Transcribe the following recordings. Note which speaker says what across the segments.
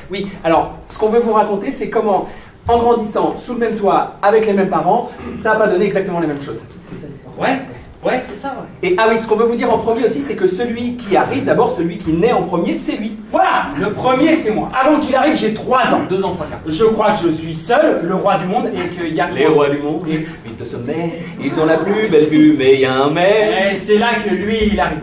Speaker 1: Oui, alors, ce qu'on veut vous raconter, c'est comment, en grandissant sous le même toit, avec les mêmes parents, ça n'a pas donné exactement les mêmes choses. C'est ça l'histoire.
Speaker 2: Ouais, c'est ça, ouais.
Speaker 1: Et ah oui, ce qu'on veut vous dire en premier aussi, c'est que celui qui arrive, d'abord, celui qui naît en premier, c'est lui.
Speaker 2: Voilà, le premier c'est moi. Avant qu'il arrive, j'ai 3 ans.
Speaker 1: 2 ans, 3 quarts.
Speaker 2: Je crois que je suis seul, le roi du monde, et qu'il y a...
Speaker 1: Les rois du monde vivent au sommet, ils ont la plus belle vue, mais il y a un mais.
Speaker 2: Et c'est là que lui, il arrive.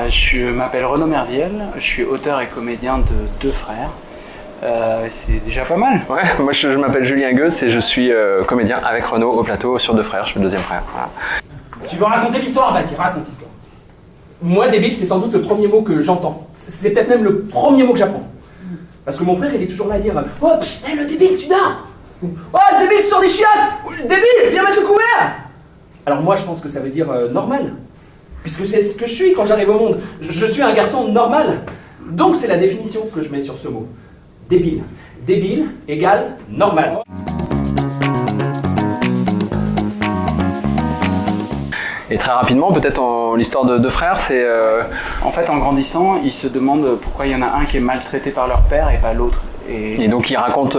Speaker 2: Je m'appelle Renaud Merviel, je suis auteur et comédien de 2 frères. C'est déjà pas mal.
Speaker 3: Ouais, moi je m'appelle Julien Goetz et je suis comédien avec Renaud au plateau sur 2 frères, je suis le 2e frère. Voilà.
Speaker 2: Tu veux raconter l'histoire? Vas-y, raconte l'histoire.
Speaker 1: Moi, débile, c'est sans doute le premier mot que j'entends. C'est peut-être même le premier mot que j'apprends. Parce que mon frère, il est toujours là à dire « Oh, psst, hey, le débile, tu dors !»« Oh, le débile, tu sors des chiottes !»« Débile, viens mettre le couvert !» Alors moi, je pense que ça veut dire normal. Puisque c'est ce que je suis quand j'arrive au monde. Je suis un garçon normal. Donc c'est la définition que je mets sur ce mot. Débile. Débile égale normal.
Speaker 3: Et très rapidement, peut-être l'histoire de 2 frères, c'est...
Speaker 2: En fait, en grandissant, ils se demandent pourquoi il y en a un qui est maltraité par leur père et pas l'autre.
Speaker 3: Et donc ils racontent,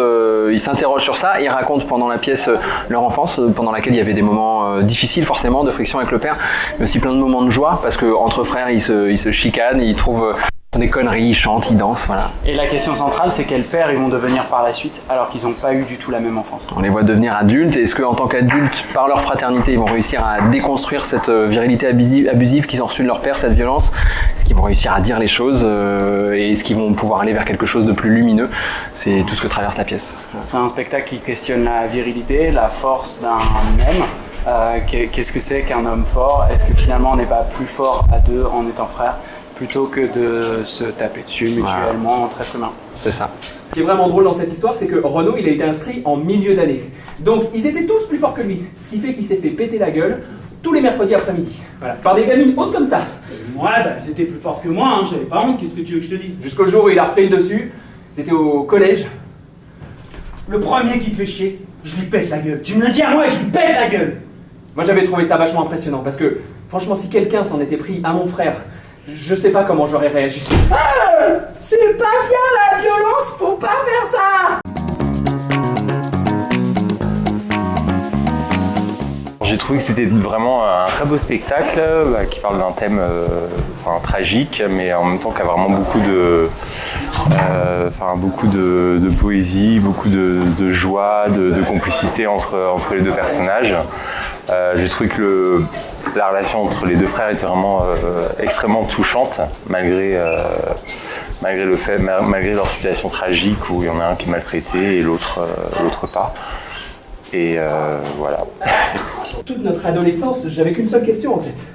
Speaker 3: ils s'interrogent sur ça, ils racontent pendant la pièce leur enfance, pendant laquelle il y avait des moments difficiles forcément, de friction avec le père, mais aussi plein de moments de joie, parce qu'entre frères ils se chicanent, ils trouvent des conneries, ils chantent, ils dansent, voilà.
Speaker 2: Et la question centrale, c'est quel père ils vont devenir par la suite, alors qu'ils n'ont pas eu du tout la même enfance.
Speaker 3: On les voit devenir adultes, et est-ce qu'en tant qu'adultes, par leur fraternité, ils vont réussir à déconstruire cette virilité abusive qu'ils ont reçue de leur père, cette violence? Est-ce qu'ils vont réussir à dire les choses, et est-ce qu'ils vont pouvoir aller vers quelque chose de plus lumineux? C'est tout ce que traverse la pièce.
Speaker 2: C'est un spectacle qui questionne la virilité, la force d'un homme. Qu'est-ce que c'est qu'un homme fort? Est-ce que finalement on n'est pas plus fort à 2 en étant frères, plutôt que de se taper dessus mutuellement entre êtres humains?
Speaker 3: C'est ça.
Speaker 1: Ce qui est vraiment drôle dans cette histoire, c'est que Renaud, il a été inscrit en milieu d'année. Donc ils étaient tous plus forts que lui, ce qui fait qu'il s'est fait péter la gueule tous les mercredis après-midi. Voilà. Par des gamines hautes comme ça.
Speaker 2: Moi, c'était plus fort que moi, hein. J'avais pas honte, qu'est-ce que tu veux que je te dise?
Speaker 1: Jusqu'au jour où il a repris le dessus, c'était au collège.
Speaker 2: Le premier qui te fait chier, je lui pète la gueule. Tu me le dis à moi et je lui pète la gueule.
Speaker 1: Moi j'avais trouvé ça vachement impressionnant, parce que franchement si quelqu'un s'en était pris à mon frère, je sais pas comment j'aurais réagi.
Speaker 2: C'est pas bien la violence, faut pas faire ça!
Speaker 4: J'ai trouvé que c'était vraiment un très beau spectacle qui parle d'un thème tragique, mais en même temps qui a vraiment beaucoup de poésie, beaucoup de joie, de complicité entre les 2 personnages. J'ai trouvé que la relation entre les 2 frères était vraiment extrêmement touchante, malgré leur situation tragique où il y en a un qui est maltraité et l'autre pas. Et voilà.
Speaker 1: Toute notre adolescence, j'avais qu'une seule question en tête.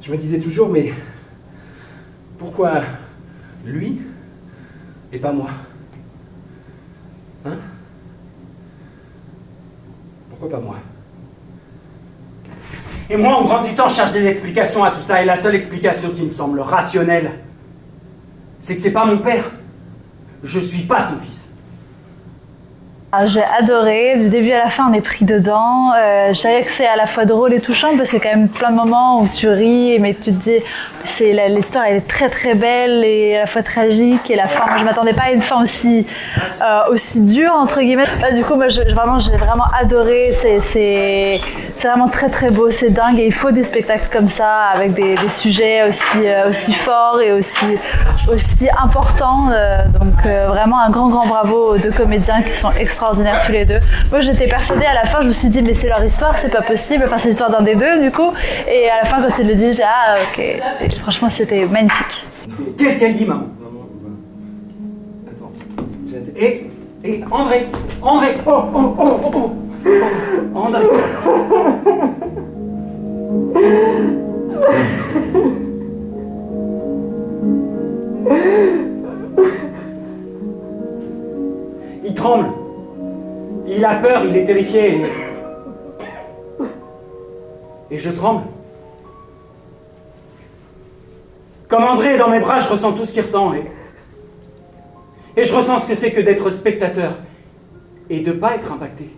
Speaker 1: Je me disais toujours, mais pourquoi lui et pas moi? Hein? Pourquoi pas moi?
Speaker 2: Et moi, en grandissant, je cherche des explications à tout ça, et la seule explication qui me semble rationnelle, c'est que c'est pas mon père. Je suis pas son fils.
Speaker 5: J'ai adoré, du début à la fin on est pris dedans. Je dirais que c'est à la fois drôle et touchant parce que c'est quand même plein de moments où tu ris mais tu te dis l'histoire elle est très très belle et à la fois tragique et la fin, moi je m'attendais pas à une fin aussi dure entre guillemets. Là, du coup moi j'ai vraiment adoré, c'est vraiment très très beau, c'est dingue et il faut des spectacles comme ça avec des sujets aussi forts et aussi importants. Donc vraiment un grand bravo aux 2 comédiens qui sont extraordinaires tous les 2. Moi j'étais persuadée à la fin, je me suis dit mais c'est leur histoire, c'est pas possible, enfin c'est l'histoire d'un des 2 du coup, et à la fin quand il le dit j'ai ok, et franchement c'était magnifique.
Speaker 2: Qu'est-ce qu'elle dit maman?
Speaker 1: Attends,
Speaker 2: Et André, oh, André. Il tremble. Il a peur, il est terrifié.
Speaker 6: Et je tremble. Comme André est dans mes bras, je ressens tout ce qu'il ressent. Et je ressens ce que c'est que d'être spectateur et de ne pas être impacté.